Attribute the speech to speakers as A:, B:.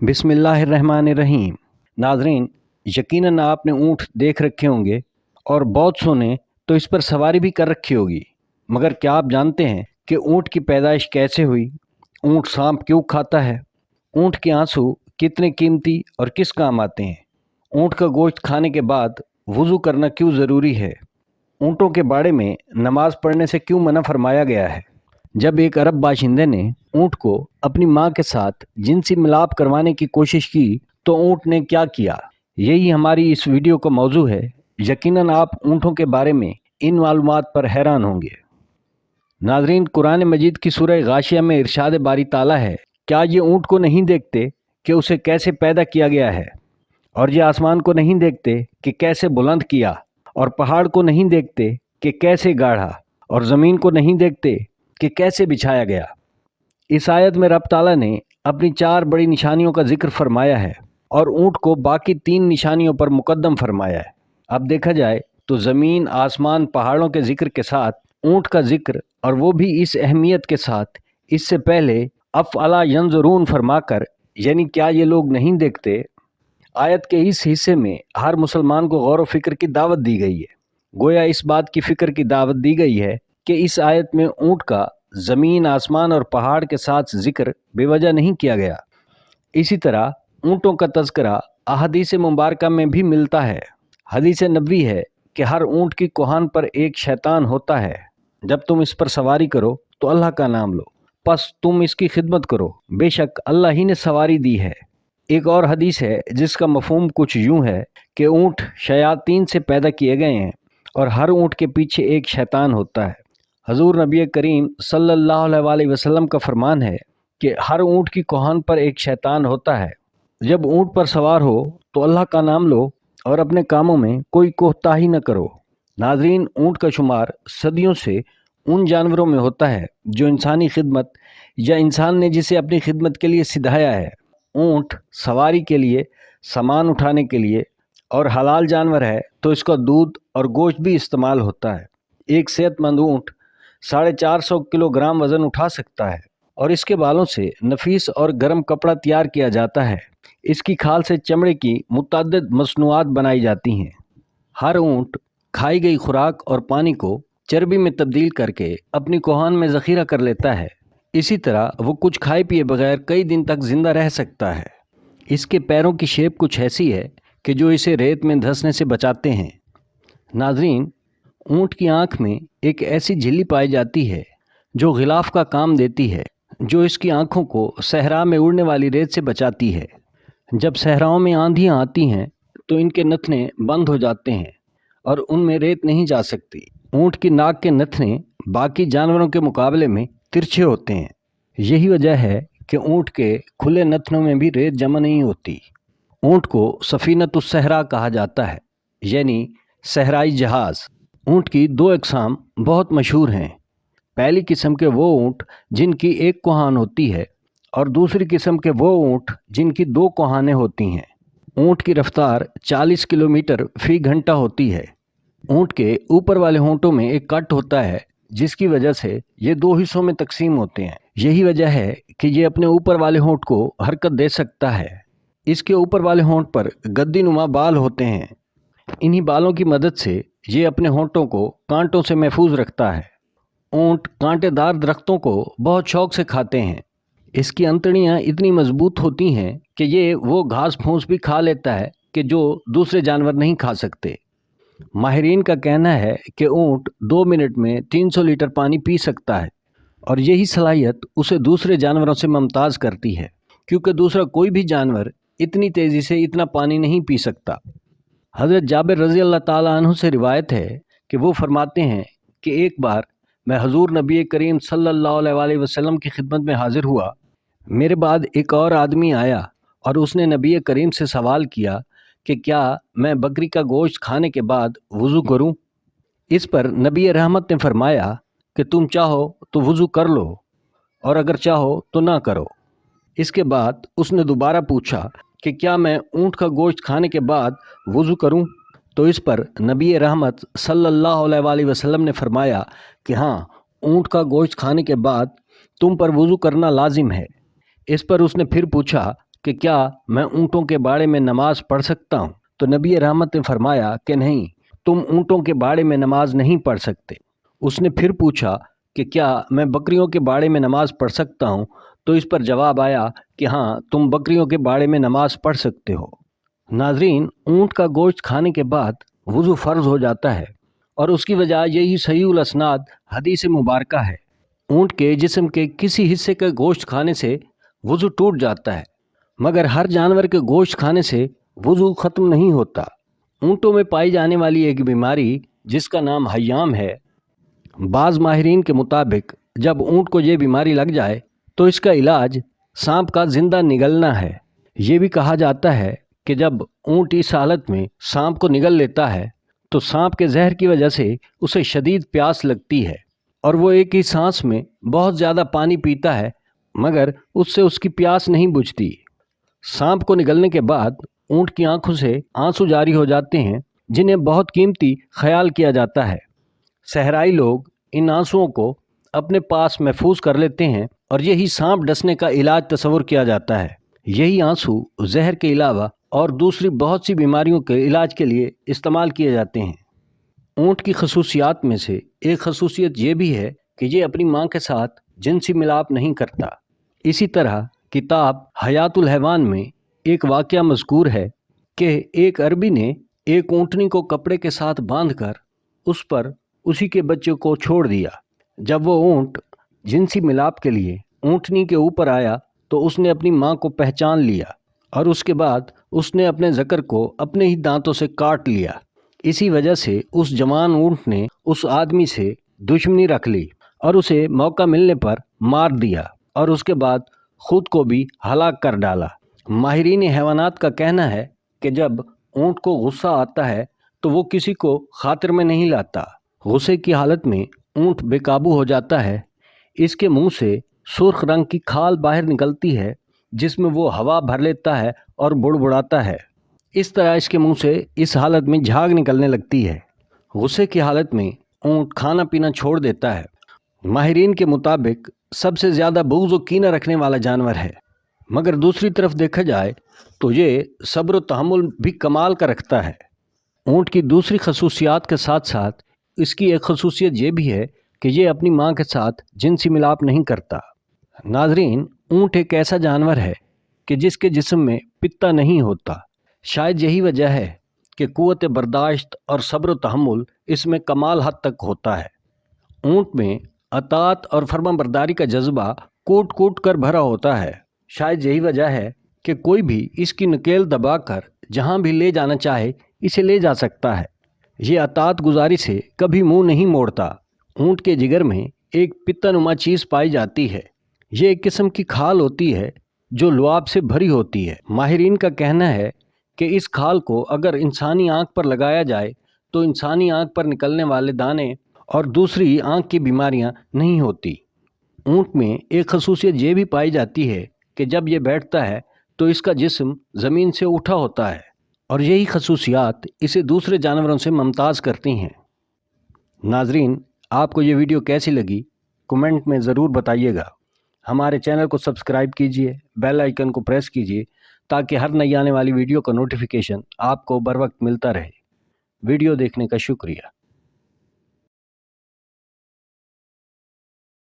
A: बिस्मिल्लाहिर्रहमानिर्रहीम। नाज़रीन, यकीनन आपने ऊँट देख रखे होंगे और बहुत सौ ने तो इस पर सवारी भी कर रखी होगी, मगर क्या आप जानते हैं कि ऊँट की पैदाइश कैसे हुई? ऊँट सांप क्यों खाता है? ऊँट के आंसू कितने कीमती और किस काम आते हैं? ऊँट का गोश्त खाने के बाद वज़ू करना क्यों ज़रूरी है? ऊँटों के बाड़े में नमाज पढ़ने से क्यों मना फरमाया गया है? जब एक अरब बाशिंदे ने ऊँट को अपनी माँ के साथ जिनसी मिलाप करवाने की कोशिश की तो ऊँट ने क्या किया? यही हमारी इस वीडियो का मौजू है। यकीनन आप ऊँटों के बारे में इन मालूमात पर हैरान होंगे। नाज़रीन, कुरान मजीद की सूरह गाशिया में इरशाद बारी ताला है, क्या ये ऊँट को नहीं देखते कि उसे कैसे पैदा किया गया है? और ये आसमान को नहीं देखते कि कैसे बुलंद किया? और पहाड़ को नहीं देखते कि कैसे गाढ़ा? और ज़मीन को नहीं देखते कि कैसे बिछाया गया? इस आयत में रब ताला ने अपनी 4 बड़ी निशानियों का जिक्र फरमाया है और ऊँट को बाकी 3 निशानियों पर मुकद्दम फरमाया है। अब देखा जाए तो ज़मीन, आसमान, पहाड़ों के जिक्र के साथ ऊँट का जिक्र, और वो भी इस अहमियत के साथ, इससे पहले अफ़अला यंज़ुरून फरमाकर, यानी क्या ये लोग नहीं देखते। आयत के इस हिस्से में हर मुसलमान को गौर व फिक्र की दावत दी गई है। गोया इस बात की फ़िक्र की दावत दी गई है कि इस आयत में ऊँट का ज़मीन, आसमान और पहाड़ के साथ जिक्र बेवजह नहीं किया गया। इसी तरह ऊँटों का तज़किरा अहादीस मुबारका में भी मिलता है। हदीस नबवी है कि हर ऊँट की कोहान पर एक शैतान होता है। जब तुम इस पर सवारी करो तो अल्लाह का नाम लो, बस तुम इसकी खिदमत करो, बेशक अल्लाह ही ने सवारी दी है। एक और हदीस है जिसका मफहूम कुछ यूँ है कि ऊँट शयातीन से पैदा किए गए हैं और हर ऊँट के पीछे एक शैतान होता है। हजूर नबी करीम सल्लल्लाहु अलैहि वसल्लम का फरमान है कि हर ऊँट की कोहान पर एक शैतान होता है। जब ऊँट पर सवार हो तो अल्लाह का नाम लो और अपने कामों में कोई कोताही न करो। नाज़रीन, ऊँट का शुमार सदियों से उन जानवरों में होता है जो इंसानी खिदमत या इंसान ने जिसे अपनी खिदमत के लिए सिधाया है। ऊँट सवारी के लिए, सामान उठाने के लिए और हलाल जानवर है तो इसका दूध और गोश्त भी इस्तेमाल होता है। एक सेहतमंद ऊँट 450 किलोग्राम वज़न उठा सकता है और इसके बालों से नफीस और गर्म कपड़ा तैयार किया जाता है। इसकी खाल से चमड़े की मुतअद्दिद मसनूआत बनाई जाती हैं। हर ऊँट खाई गई खुराक और पानी को चर्बी में तब्दील करके अपनी कोहान में ज़ख़ीरा कर लेता है। इसी तरह वो कुछ खाए पिए बगैर कई दिन तक ज़िंदा रह सकता है। इसके पैरों की शेप कुछ ऐसी है कि जो इसे रेत में धंसने से बचाते हैं। नाज़रीन, ऊँट की आँख में एक ऐसी झिल्ली पाई जाती है जो गिलाफ का काम देती है, जो इसकी आँखों को सहरा में उड़ने वाली रेत से बचाती है। जब सहराओं में आंधियाँ आती हैं तो इनके नथने बंद हो जाते हैं और उनमें रेत नहीं जा सकती। ऊँट की नाक के नथने बाकी जानवरों के मुकाबले में तिरछे होते हैं। यही वजह है कि ऊँट के खुले नथनों में भी रेत जमा नहीं होती। ऊँट को सफ़ीनतुस सहरा कहा जाता है, यानी सहराई जहाज़। ऊँट की 2 अक़साम बहुत मशहूर हैं। पहली किस्म के वो ऊँट जिनकी एक कोहान होती है और दूसरी किस्म के वो ऊँट जिनकी 2 कोहानें होती हैं। ऊँट की रफ्तार 40 किलोमीटर फ़ी घंटा होती है। ऊँट के ऊपर वाले होंठों में एक कट होता है जिसकी वजह से ये 2 हिस्सों में तकसीम होते हैं। यही वजह है कि ये अपने ऊपर वाले होंठ को हरकत दे सकता है। इसके ऊपर वाले होंठ पर गद्दी नुमा बाल होते हैं। इन्हीं बालों की मदद से ये अपने होंठों को कांटों से महफूज रखता है। ऊँट कांटेदार दरख्तों को बहुत शौक से खाते हैं। इसकी अंतड़ियाँ इतनी मजबूत होती हैं कि ये वो घास फूस भी खा लेता है कि जो दूसरे जानवर नहीं खा सकते। माहिरीन का कहना है कि ऊँट 2 मिनट में 300 लीटर पानी पी सकता है और यही सलाहियत उसे दूसरे जानवरों से मुमताज़ करती है, क्योंकि दूसरा कोई भी जानवर इतनी तेज़ी से इतना पानी नहीं पी सकता। हज़रत जाबिर रज़ी अल्लाह ताला अन्हु से रिवायत है कि वो फरमाते हैं कि एक बार मैं हजूर नबी करीम सल्लल्लाहु अलैहि वसल्लम की खिदमत में हाजिर हुआ। मेरे बाद एक और आदमी आया और उसने नबी करीम से सवाल किया कि क्या मैं बकरी का गोश्त खाने के बाद वज़ू करूं? इस पर नबी रहमत ने फरमाया कि तुम चाहो तो वज़ू कर लो और अगर चाहो तो ना करो। इसके बाद उसने दोबारा पूछा कि क्या मैं ऊँट का गोश्त खाने के बाद वज़ू करूं? तो इस पर नबी रहमत सल्लल्लाहु अलैहि वसल्लम ने फरमाया कि हाँ, ऊँट का गोश्त खाने के बाद तुम पर वज़ू करना लाजिम है। इस पर उसने फिर पूछा کہ क्या मैं ऊँटों के बाड़े में नमाज पढ़ सकता हूँ? तो नबी रहमत ने फरमाया कि नहीं, तुम ऊँटों के बाड़े में नमाज नहीं पढ़ सकते। उसने फिर पूछा कि क्या मैं बकरियों के बाड़े में नमाज पढ़ सकता हूँ? तो इस पर जवाब आया कि हाँ, तुम बकरियों के बाड़े में नमाज पढ़ सकते हो। नाजरीन, ऊँट का गोश्त खाने के बाद वज़ू फ़र्ज़ हो जाता है और उसकी वजह यही सहीहुल असनाद हदीस मुबारका है। ऊँट के जिस्म के किसी हिस्से का गोश्त खाने से वज़ू टूट जाता है, मगर हर जानवर के गोश्त खाने से वज़ू ख़त्म नहीं होता। ऊँटों में पाई जाने वाली एक बीमारी जिसका नाम हय्याम है, बाज़ माहिरीन के मुताबिक जब ऊँट को ये बीमारी लग जाए तो इसका इलाज सांप का ज़िंदा निगलना है। ये भी कहा जाता है कि जब ऊँट इस हालत में सांप को निगल लेता है तो सांप के जहर की वजह से उसे शदीद प्यास लगती है और वो एक ही सांस में बहुत ज़्यादा पानी पीता है, मगर उससे उसकी प्यास नहीं बुझती। सांप को निगलने के बाद ऊँट की आंखों से आंसू जारी हो जाते हैं, जिन्हें बहुत कीमती ख्याल किया जाता है। सहराई लोग इन आंसुओं को अपने पास महफूज कर लेते हैं और यही सांप डसने का इलाज तस्वुर किया जाता है। यही आंसू जहर के अलावा और दूसरी बहुत सी बीमारियों के इलाज के लिए इस्तेमाल किए जाते हैं। ऊँट की खसूसियात में से एक खसूसियत ये भी है कि ये अपनी माँ के साथ जिनसी मिलाप नहीं करता। इसी तरह किताब हयातुल हैवान में एक वाक़या मज़कूर है कि एक अरबी ने एक ऊँटनी को कपड़े के साथ बांधकर उस पर उसी के बच्चे को छोड़ दिया। जब वो ऊँट जिनसी मिलाप के लिए ऊँटनी के ऊपर आया तो उसने अपनी माँ को पहचान लिया और उसके बाद उसने अपने ज़कर को अपने ही दांतों से काट लिया। इसी वजह से उस जवान ऊँट ने उस आदमी से दुश्मनी रख ली और उसे मौका मिलने पर मार दिया और उसके बाद खुद को भी हलाक कर डाला। माहिरीन हैवानात का कहना है कि जब ऊँट को गुस्सा आता है तो वो किसी को खातिर में नहीं लाता। गुस्से की हालत में ऊँट बेकाबू हो जाता है। इसके मुंह से सुर्ख रंग की खाल बाहर निकलती है जिसमें वो हवा भर लेता है और बुड़बुड़ाता है। इस तरह इसके मुंह से इस हालत में झाग निकलने लगती है। गुस्से की हालत में ऊँट खाना पीना छोड़ देता है। माहिरीन के मुताबिक सबसे ज़्यादा बुग़्ज़ व कीना रखने वाला जानवर है, मगर दूसरी तरफ देखा जाए तो ये सब्र व तहम्मुल भी कमाल का रखता है। ऊँट की दूसरी खसूसियात के साथ साथ इसकी एक खसूसियत ये भी है कि ये अपनी माँ के साथ जिनसी मिलाप नहीं करता। नाजरीन, ऊँट एक ऐसा जानवर है कि जिसके जिस्म में पित्ता नहीं होता। शायद यही वजह है कि क़ुव्वत बर्दाश्त और सब्र व तहम्मुल इसमें कमाल हद तक होता है। ऊँट में अतात और फर्माबरदारी का जज्बा कूट कूट कर भरा होता है। शायद यही वजह है कि कोई भी इसकी नकेल दबाकर जहाँ भी ले जाना चाहे इसे ले जा सकता है। ये अतात गुजारी से कभी मुंह नहीं मोड़ता। ऊँट के जिगर में एक पित्तानुमा चीज़ पाई जाती है। ये एक किस्म की खाल होती है जो लुआब से भरी होती है। माहिरीन का कहना है कि इस खाल को अगर इंसानी आँख पर लगाया जाए तो इंसानी आँख पर निकलने वाले दाने और दूसरी आँख की बीमारियाँ नहीं होती। ऊँट में एक खसूसियत ये भी पाई जाती है कि जब ये बैठता है तो इसका जिस्म ज़मीन से उठा होता है और यही खसूसियात इसे दूसरे जानवरों से मुमताज़ करती हैं। नाजरीन, आपको ये वीडियो कैसी लगी कमेंट में ज़रूर बताइएगा। हमारे चैनल को सब्सक्राइब कीजिए, बेल आइकन को प्रेस कीजिए ताकि हर नई आने वाली वीडियो का नोटिफिकेशन आपको बर वक्त मिलता रहे। वीडियो देखने का शुक्रिया।